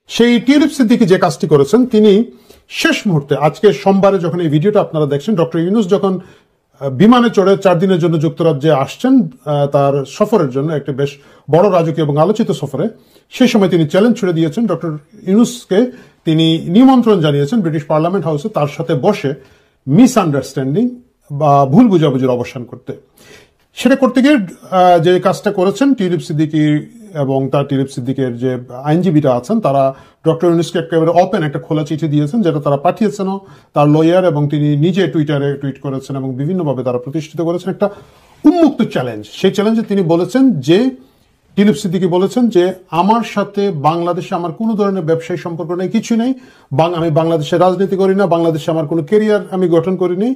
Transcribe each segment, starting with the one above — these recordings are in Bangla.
সেই টিউলিপ সিদ্দিকী যে কাজটি করেছেন, তিনি শেষ মুহূর্তে আজকে সোমবারে যখন এই ভিডিওটা আপনারা দেখছেন, ডক্টর ইউনূস যখন বিমানে চড়ে 4 দিনের জন্য যুক্তরাজ্যে আসছেন তার সফরের জন্য, একটি বেশ বড় রাজকীয় এবং আলোচিত সফরে, সেই সময় তিনি চ্যালেঞ্জ ছুড়ে দিয়েছেন ডক্টর ইউনূসকে। তিনি নিমন্ত্রণ জানিয়েছেন ব্রিটিশ পার্লামেন্ট হাউসে তার সাথে বসে মিসআন্ডারস্ট্যান্ডিং বা ভুল বুঝাবুঝির অবসান করতে। সেটা করতে গিয়ে যে কাজটা করেছেন টিউলিপ সিদ্দিকী এবং তার টিউলিপ সিদ্দিকের যে আইনজীবীরা আছেন, তারা ডক্টর ইউনূসকে একেবারে ওপেন একটা খোলা চিঠি দিয়েছেন, যেটা তারা পাঠিয়েছেনও তার লয়ার, এবং তিনি নিজে টুইটারে টুইট করেছেন এবং বিভিন্নভাবে তারা প্রতিষ্ঠিত করেছেন একটা উন্মুক্ত চ্যালেঞ্জ। সেই চ্যালেঞ্জে তিনি বলেছেন যে, টিউলিপ সিদ্দিকী বলেছেন যে, আমার সাথে বাংলাদেশে আমার কোনো ধরনের ব্যবসায়ী সম্পর্ক নেই, কিছু নেই, আমি বাংলাদেশে রাজনীতি করি না, বাংলাদেশে আমার কোনো কেরিয়ার আমি গঠন করিনি,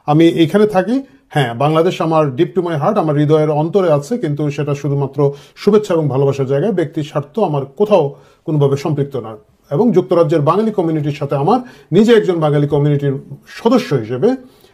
আমি এখানে থাকি। হ্যাঁ, বাংলাদেশ আমার ডিপ টু মাই হার্ট, আমার হৃদয়ের অন্তরে আছে, কিন্তু সেটা শুধুমাত্র শুভেচ্ছা এবং ভালোবাসার জায়গায়, ব্যক্তির স্বার্থ আমার কোথাও কোনোভাবে সম্পৃক্ত না। এবং যুক্তরাজ্যের বাঙালি কমিউনিটির সাথে আমার নিজে একজন বাঙালি কমিউনিটির সদস্য হিসেবে,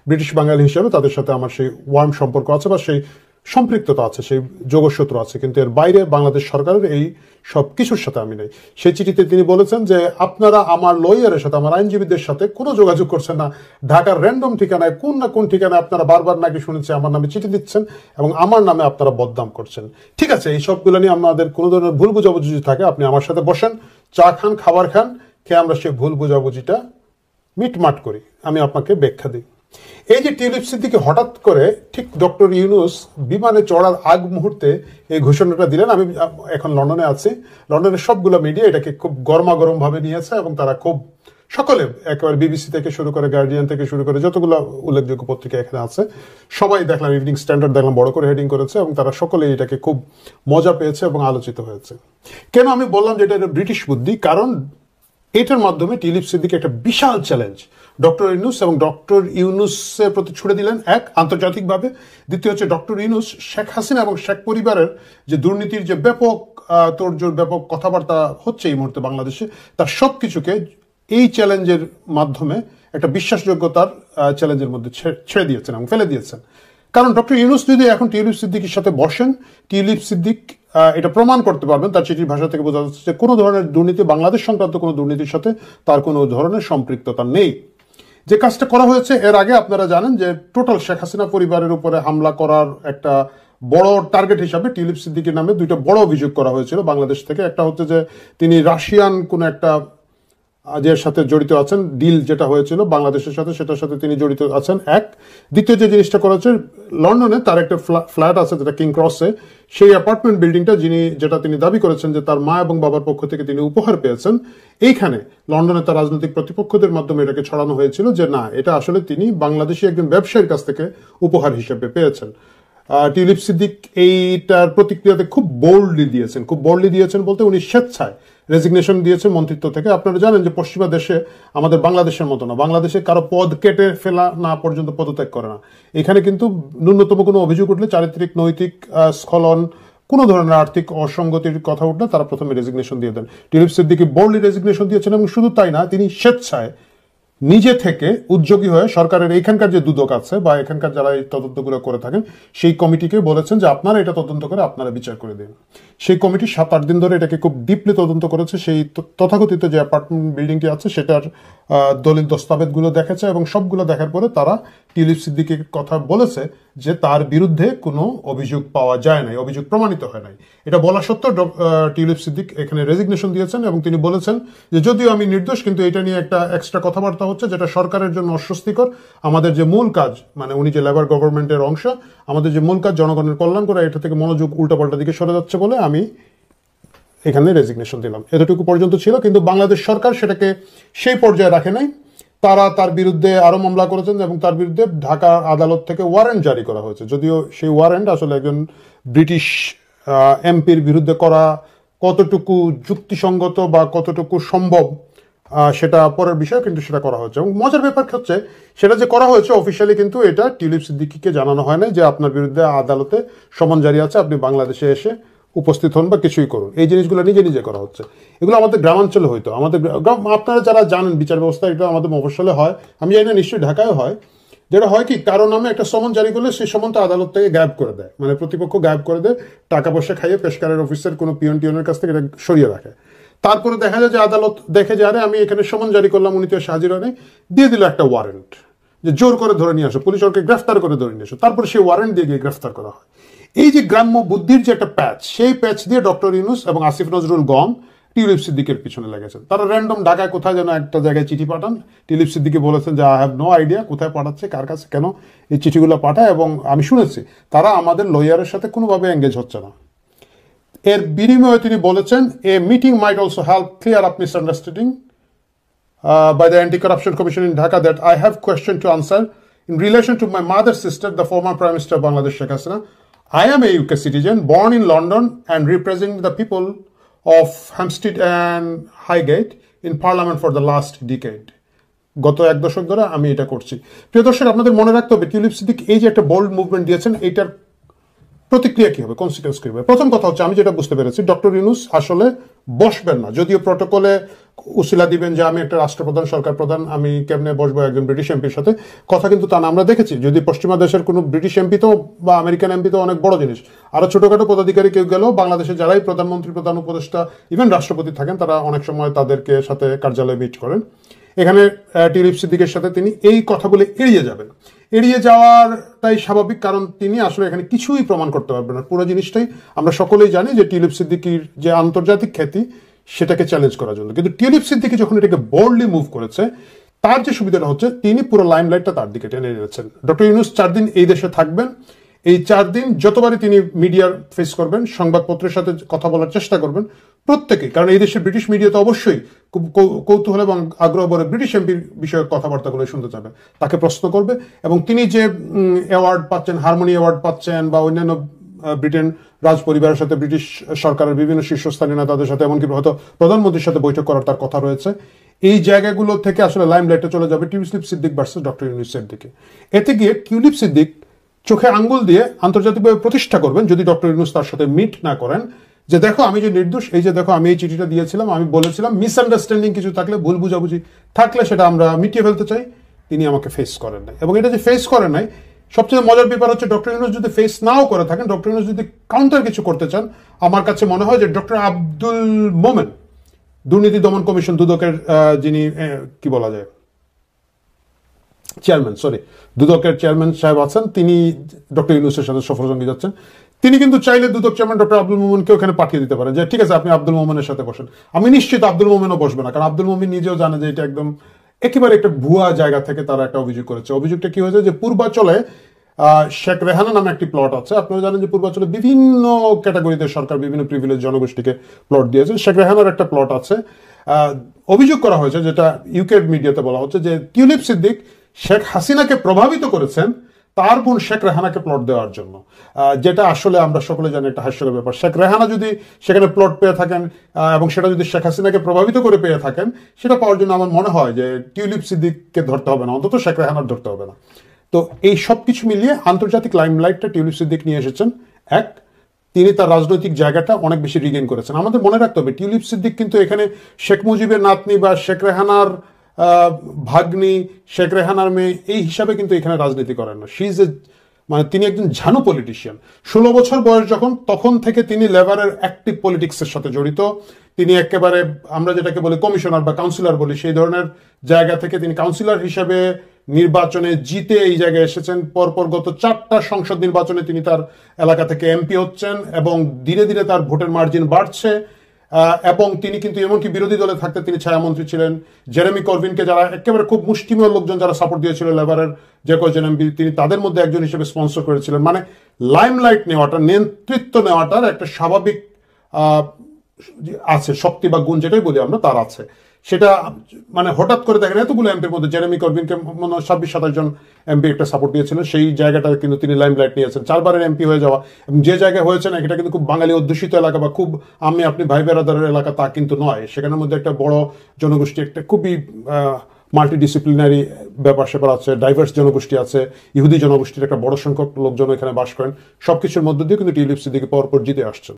ব্রিটিশ বাঙালি হিসেবে তাদের সাথে আমার সেই ওয়ার্ম সম্পর্ক আছে বা সেই সম্পৃক্ততা আছে, সেই যোগসূত্র আছে, কিন্তু এর বাইরে বাংলাদেশ সরকারের এই সব কিছুর সাথে আমি নেই। সেই চিঠিতে তিনি বলেছেন যে, আপনারা আমার লয়ারের সাথে, আমার আইনজীবীদের সাথে কোনো যোগাযোগ করছেন না, ঢাকার র্যান্ডম ঠিকানায় কোন না কোন ঠিকানায় আপনারা বারবার নাকি শুনেছে আমার নামে চিঠি দিচ্ছেন এবং আমার নামে আপনারা বদনাম করছেন। ঠিক আছে, এই সবগুলো নিয়ে আমাদের কোনো ধরনের ভুল বুঝাবুঝি থাকে, আপনি আমার সাথে বসেন, চা খান, খাবার খান, খেয়ে আমরা সেই ভুল বুঝাবুঝিটা মিটমাট করি, আমি আপনাকে ব্যাখ্যা দিই। এই যে টিউলিপ সিদ্দিকী হঠাৎ করে ঠিক ডক্টর ইউনূস বিমানে চড়ার আগ মুহূর্তে এই ঘোষণাটা দিলেন। আমি এখন লন্ডনে আছি, লন্ডনের সবগুলো মিডিয়া এটাকে খুব গরমাগরম ভাবে নিয়েছে এবং তারা খুব সকলে, একেবারে বিবিসি থেকে শুরু করে, গার্ডিয়ান থেকে শুরু করে যতগুলো উল্লেখযোগ্য পত্রিকা এখানে আছে সবাই দেখলাম, ইভিনিং স্ট্যান্ডার্ড দেখলাম বড় করে হেডিং করেছে এবং তারা সকলে এটাকে খুব মজা পেয়েছে এবং আলোচিত হয়েছে। কেন আমি বললাম যে এটা ব্রিটিশ বুদ্ধি? কারণ এটার মাধ্যমে টিউলিপ সিদ্দিকী একটা বিশাল চ্যালেঞ্জ ডক্টর ইউনূস এবং ডক্টর ইউনূসের প্রতি ছুড়ে দিলেন, এক, আন্তর্জাতিকভাবে। দ্বিতীয় হচ্ছে ডক্টর ইউনূস শেখ হাসিনা এবং শেখ পরিবারের যে দুর্নীতির যে ব্যাপক তোড়জোড়, ব্যাপক কথাবার্তা হচ্ছে এই মুহূর্তে বাংলাদেশে, তার সব কিছুকে এই চ্যালেঞ্জের মাধ্যমে একটা বিশ্বাসযোগ্যতার চ্যালেঞ্জের মধ্যে ছেড়ে দিয়েছেন এবং ফেলে দিয়েছেন। কারণ ডক্টর ইউনূস যদি এখন টিউলিপ সিদ্দিকীর সাথে বসেন, টিউলিপ সিদ্দিক এটা প্রমাণ করতে পারবেন, তার চিঠির ভাষা থেকে বোঝা যাচ্ছে যে কোনো ধরনের দুর্নীতি, বাংলাদেশ সংক্রান্ত কোনো দুর্নীতির সাথে তার কোনো ধরনের সম্পৃক্ততা নেই। যে কাজটা করা হয়েছে এর আগে আপনারা জানেন যে টোটাল শেখ হাসিনা পরিবারের উপরে হামলা করার একটা বড় টার্গেট হিসাবে টিউলিপ সিদ্দিকীর নামে দুইটা বড় অভিযোগ করা হয়েছিল বাংলাদেশ থেকে। একটা হচ্ছে যে তিনি রাশিয়ান কোন একটা যে সাথে জড়িত আছেন, ডিল যেটা হয়েছিল বাংলাদেশের সাথে, সেটার সাথে তিনি জড়িত আছেন, এক। দ্বিতীয় যে জিনিসটা করা হচ্ছে, লন্ডনে তার একটা ফ্ল্যাট আছে যেটা কিং ক্রসে, সেই অ্যাপার্টমেন্ট বিল্ডিংটা যেটা তিনি দাবি করেছেন যে তার মা এবং বাবার পক্ষ থেকে তিনি উপহার পেয়েছেন, এইখানে লন্ডনে তার রাজনৈতিক প্রতিপক্ষদের মাধ্যমে এটাকে ছড়ানো হয়েছিল যে না, এটা আসলে তিনি বাংলাদেশি একজন ব্যবসায়ীর কাছ থেকে উপহার হিসেবে পেয়েছেন। টিউলিপ সিদ্দিক এইটার প্রতিক্রিয়াতে খুব বোল্ডলি দিয়েছেন বলতে উনি স্বেচ্ছায় রেজিগনেশন দিয়েছেন মন্ত্রিত্ব থেকে। আপনারা জানেন যে পশ্চিমা দেশে, আমাদের বাংলাদেশের মতো না, বাংলাদেশে কারো পদ কেটে ফেলা না পর্যন্ত পদত্যাগ করে না। এখানে কিন্তু ন্যূনতম কোনো অভিযোগ উঠলে, চারিত্রিক নৈতিক স্খলন, কোনো ধরনের আর্থিক অসঙ্গতির কথা উঠলে তারা প্রথমে রেজিগনেশন দিয়ে দেন। টিউলিপ সিদ্দিকী বোল্ডলি রেজিগনেশন দিয়েছেন এবং শুধু তাই না, তিনি স্বেচ্ছায় নিজে থেকে উদ্যোগী হয়ে সরকারের এইখানকার যে দুদক আছে বা এখানকার যারা এই তদন্তগুলো করে থাকেন সেই কমিটিকে বলেছেন যে আপনারা এটা তদন্ত করে আপনারা বিচার করে দিন। সেই কমিটি 7-8 দিন ধরে এটাকে খুব ডিপলি তদন্ত করেছে। সেই তথাকথিত যে অ্যাপার্টমেন্ট বিল্ডিংটি আছে সেটার দলিল দস্তাবেজগুলো দেখেছে এবং সবগুলো দেখার পরে তারা টিউলিপ সিদ্দিকীর কথা বলেছে যে তার বিরুদ্ধে কোনো অভিযোগ পাওয়া যায় নাই, অভিযোগ প্রমাণিত হয় নাই। এটা বলা সত্ত্বেও টিউলিপ সিদ্দিক এখানে রেজিগনেশন দিয়েছেন এবং তিনি বলেছেন যে যদিও আমি নির্দোষ, কিন্তু এটা নিয়ে একটা এক্সট্রা কথাবার্তা হচ্ছে যেটা সরকারের জন্য অস্বস্তিকর। আমাদের যে মূল কাজ, মানে উনি যে লেবার গভর্নমেন্টের অংশ, আমাদের যে মূল কাজ জনগণের কল্যাণ করা, এটা থেকে মনোযোগ উল্টাপাল্টা দিকে সরে যাচ্ছে বলে আমি এখানে রেজিগনেশন দিলাম। এতটুকু পর্যন্ত ছিল, কিন্তু বাংলাদেশ সরকার সেটাকে সেই পর্যায়ে রাখে নাই। তারা তার বিরুদ্ধে আরো মামলা করেছেন এবং তার বিরুদ্ধে ঢাকা আদালত থেকে ওয়ারেন্ট জারি করা হয়েছে। যদিও সেই ওয়ারেন্ট আসলে একজন ব্রিটিশ এমপির বিরুদ্ধে করা কতটুকু যুক্তিসঙ্গত বা কতটুকু সম্ভব সেটা পরের বিষয়, কিন্তু সেটা করা হয়েছে। এবং মজার ব্যাপার হচ্ছে সেটা যে করা হয়েছে অফিসিয়ালি, কিন্তু এটা টিউলিপ সিদ্দিকীকে জানানো হয় না যে আপনার বিরুদ্ধে আদালতে সমন জারি আছে, আপনি বাংলাদেশে এসে উপস্থিত হন বা কিছুই করুন। এই জিনিসগুলো নিজে নিজে করা হচ্ছে। এগুলো আমাদের গ্রামাঞ্চলে হইতো, আমাদের আপনারা যারা জানেন বিচার ব্যবস্থা, এটা আমাদের মফস্বলে হয়, আমি জানি না নিশ্চয়ই ঢাকায় হয়। যেটা হয় কি, কারো নামে একটা সমন জারি করলে সেই সমনটা আদালত থেকে গায়েব করে দেয়, মানে প্রতিপক্ষ গায়েব করে দেয়, টাকা পয়সা খাইয়ে পেশকারের অফিসের কোনো পিয়নের কাছ থেকে এটা সরিয়ে রাখে। তারপরে দেখা যায় যে আদালত দেখে যে আরে আমি এখানে সমন জারি করলাম, উনি তো হাজির হয়নি, দিয়ে দিল একটা ওয়ারেন্ট যে জোর করে ধরে নিয়ে আসো, পুলিশ ওকে গ্রেফতার করে ধরে নিয়ে আসো, তারপর সেই ওয়ারেন্ট দিয়ে গিয়ে গ্রেফতার করা হয়। এই যে গ্রাম্য বুদ্ধির যে একটা প্যাচ, সেই প্যাচ দিয়ে ডক্টর ইউনূস এবং আসিফ নজরুল গং টিউলিপ সিদ্দিকের পিছনে লেগেছেন। তারা র্যান্ডম ঢাকায় কোথায় যেন একটা জায়গায় চিঠি পাঠান, টিউলিপ সিদ্দিকি বলেছেন যে আই হ্যাভ নো আইডিয়া কোথায় পাঠাচ্ছে, কার কাছে, কেন এই চিঠিগুলো পাঠায়, এবং আমি শুনেছি তারা আমাদের লয়ারের সাথে কোনোভাবে এঙ্গেজ হচ্ছে না। এর বিনিময়ে তিনি বলেছেন এ meeting mite also help clear up misunderstanding by the Anti-Corruption Commission in Dhaka that I have question to answer in relation to my mother's sister, the former Prime Minister of Bangladesh, Sheikh Hasina. I am a UK citizen born in London and representing the people of Hampstead and Highgate in Parliament for the last decade. গত এক দশক ধরে আমি এটা করছি। প্রিয় দর্শক, আপনাদের মনে রাখতে হবে টিউলিপ সিদ্দিক এই যে একটা বোল্ড মুভমেন্ট দিয়েছেন, এইটার প্রতিক্রিয়া কি হবে, কনসিকুয়েন্স কি হবে। প্রথম কথা হচ্ছে, আমি যেটা বুঝতে পেরেছি, ডক্টর ইউনূস আসলে বসবেন না। যদিও প্রটোকলে উসিলা দিবেন যে আমি একটা রাষ্ট্রপ্রধান, সরকার প্রধান, আমি কেমনে বসবো একজন ব্রিটিশ এমপির সাথে, কথা কিন্তু তা না। আমরা দেখেছি যদি পশ্চিমা দেশের কোনো ব্রিটিশ এমপি তো বা আমেরিকান এমপি তো অনেক বড় জিনিস, আরো ছোটখাটো পদাধিকারী কেউ গেলেও বাংলাদেশে যারাই প্রধানমন্ত্রী, প্রধান উপদেষ্টা, ইভেন রাষ্ট্রপতি থাকেন, তারা অনেক সময় তাদেরকে সাথে কার্যালয়ে মিট করেন। এখানে টিউলিপ সিদ্দিকের সাথে তিনি এই কথাগুলো এড়িয়ে যাবেন। এড়িয়ে যাওয়ারটাই স্বাভাবিক, কারণ তিনি আসলে এখানে কিছুই প্রমাণ করতে পারবেন না। পুরো জিনিসটাই আমরা সকলেই জানি যে টিউলিপ সিদ্দিকির যে আন্তর্জাতিক খ্যাতি, সেটাকে চ্যালেঞ্জ করার জন্য। কিন্তু টিউলিপ সিদ্দিকি যখন এটাকে বোল্ডলি মুভ করেছে, তার যে সুবিধাটা হচ্ছে, তিনি পুরো লাইমলাইটটা তার দিকে টেনে নিয়েছেন। ডক্টর ইউনূস 4 দিন এই দেশে থাকবেন। এই 4 দিন যতবারই তিনি মিডিয়ার ফেস করবেন, সংবাদপত্রের সাথে কথা বলার চেষ্টা করবেন প্রত্যেকেই, কারণ এই দেশের ব্রিটিশ মিডিয়া তো অবশ্যই খুব কৌতূহল এবং আগ্রহ ভরে ব্রিটিশ এমপির বিষয়ক কথাবার্তাগুলো শুনতে চাবে, তাকে প্রশ্ন করবে। এবং তিনি যে অ্যাওয়ার্ড পাচ্ছেন, হারমোনি অ্যাওয়ার্ড পাচ্ছেন, বা অন্যান্য ব্রিটেন রাজ পরিবারের সাথে, ব্রিটিশ সরকারের বিভিন্ন শীর্ষস্থানীয় নেতাদের সাথে, এমনকি হয়তো প্রধানমন্ত্রীর সাথে বৈঠক করার তার কথা রয়েছে, এই জায়গাগুলো থেকে আসলে লাইমলাইটে চলে যাবে টিউলিপ সিদ্দিক ভার্সেস ডক্টর ইউনূসের দিকে। এতে গিয়ে টিউলিপ সিদ্দিক চোখে আঙ্গুল দিয়ে আন্তর্জাতিকভাবে প্রতিষ্ঠা করবেন, যদি ডক্টর ইউনূস তার সাথে মিট না করেন, যে দেখো আমি যে নির্দোষ, এই যে দেখো আমি এই চিঠিটা দিয়েছিলাম, আমি বলেছিলাম মিসআন্ডারস্ট্যান্ডিং কিছু থাকলে, ভুল বুঝাবুঝি থাকলে সেটা আমরা মিটিয়ে ফেলতে চাই। তিনি আমাকে ফেস করেন নাই, এবং এটা যে ফেস করেন নাই, সবচেয়ে মজার ব্যাপার হচ্ছে ডক্টর ইউনূস যদি ফেস নাও করে থাকেন, ডক্টর ইউনূস যদি কাউন্টার কিছু করতে চান, আমার কাছে মনে হয় যে ডক্টর আব্দুল মোমেন, দুর্নীতি দমন কমিশন দুদকের যিনি কি বলা যায় চেয়ারম্যান, দুদকের চেয়ারম্যান সাহেব আছেন, তিনি ডক্টর ইউনূসের সাথে সফরসঙ্গী যাচ্ছেন। তিনি কিন্তু চাইলে দুদক চেয়ারম্যান ডক্টর আব্দুল মোমেনকে ওখানে পাঠিয়ে দিতে পারেন, যে ঠিক আছে আপনি আব্দুল মোমেনের সাথে বসেন। আমি নিশ্চিত আব্দুল মোমেনও বসবে না, কারণ আব্দুল মোমেন নিজেও জানে যে এটা একদম একেবারে একটা ভুয়া জায়গা থেকে তারা একটা অভিযোগ করেছে। অভিযোগটা কি হয়েছে, যে পূর্বাচলে শেখ রেহানা নামে একটি প্লট আছে। আপনারা জানেন যে পূর্বাচলে বিভিন্ন ক্যাটাগরিতে সরকার বিভিন্ন প্রিভিলেজ জনগোষ্ঠীকে প্লট দিয়েছে। শেখ রেহানার একটা প্লট আছে। অভিযোগ করা হয়েছে, যেটা ইউকে মিডিয়াতে বলা হচ্ছে, যে টিউলিপ সিদ্দিক শেখ হাসিনাকে প্রভাবিত করেছেন তার বোন শেখ রেহানাকে প্লট দেওয়ার জন্য, যেটা আসলে আমরা সকলে জানি একটা হাস্যকর ব্যাপার। শেখ রেহানা যদি সেখানে প্লট পেয়ে থাকেন এবং সেটা যদি শেখ হাসিনাকে প্রভাবিত করে পেয়ে থাকেন, সেটা পাওয়ার জন্য আমার মনে হয় যে টিউলিপ সিদ্দিককে ধরতে হবে না, অন্তত শেখ রেহানার ধরতে হবে না। তো এই সব কিছু মিলিয়ে আন্তর্জাতিক লাইমলাইটটা টিউলিপ সিদ্দিক নিয়ে এসেছেন। এক, তিনি তার রাজনৈতিক জায়গাটা অনেক বেশি রিগেইন করেছেন। আমাদের মনে রাখতে হবে টিউলিপ সিদ্দিক কিন্তু এখানে শেখ মুজিবের নাতনি বা শেখ রেহানার ভাগ্নি, শেখ রেহানার মেয়ে এই হিসাবে কিন্তু এখানে রাজনীতি করেন না। শি ইজ এ, মানে তিনি একজন ঝানু পলিটিশিয়ান। 16 বছর বয়স যখন, তখন থেকে তিনি লেবারের অ্যাক্টিভ পলিটিক্সের সাথে জড়িত। তিনি একেবারে আমরা যেটাকে বলি কমিশনার বা কাউন্সিলর বলি, সেই ধরনের জায়গা থেকে তিনি কাউন্সিলর হিসেবে নির্বাচনে জিতে এই জায়গায় এসেছেন। পরপর গত 4টা সংসদ নির্বাচনে তিনি তার এলাকা থেকে এমপি হচ্ছেন, এবং ধীরে ধীরে তার ভোটের মার্জিন বাড়ছে। এবং তিনি কিন্তু এমনকি বিরোধী দলে থাকতে তিনি ছায়ামন্ত্রী ছিলেন। জেরেমি করবিনকে, যারা একেবারে খুব মুষ্টিমেয় লোকজন যারা সাপোর্ট দিয়েছিল লেবারের যে কয়েকজন এমপি, তিনি তাদের মধ্যে একজন হিসেবে স্পন্সর করেছিলেন। মানে লাইমলাইট নেওয়াটা, নেতৃত্ব নেওয়াটার একটা স্বাভাবিক আছে, শক্তি বা গুণ যেটাই বলি আমরা, তার আছে। সেটা মানে হঠাৎ করে দেখেন এতগুলো এমপির মধ্যে জেরেমি করবিনকে 26-27 জন এমপি একটা সাপোর্ট দিয়েছিলেন, সেই জায়গাটা কিন্তু তিনি লাইমলাইট নিয়েছেন। 4 বারের এমপি হয়ে যাওয়া, এবং যে জায়গায় হয়েছেন এটা কিন্তু খুব বাঙালি অধ্যুষিত এলাকা বা খুব আমি আপনি ভাই বেরাদারের এলাকা তা কিন্তু নয়। সেখানের মধ্যে একটা বড় জনগোষ্ঠী, একটা খুবই মাল্টিডিসিপ্লিনারি ব্যাপার স্যাপার আছে, ডাইভার্স জনগোষ্ঠী আছে, ইহুদি জনগোষ্ঠীর একটা বড় সংখ্যক লোকজন এখানে বাস করেন। সবকিছুর মধ্য দিয়ে কিন্তু টিউলিপ সিদ্দিক পরপর জিতে আসছেন।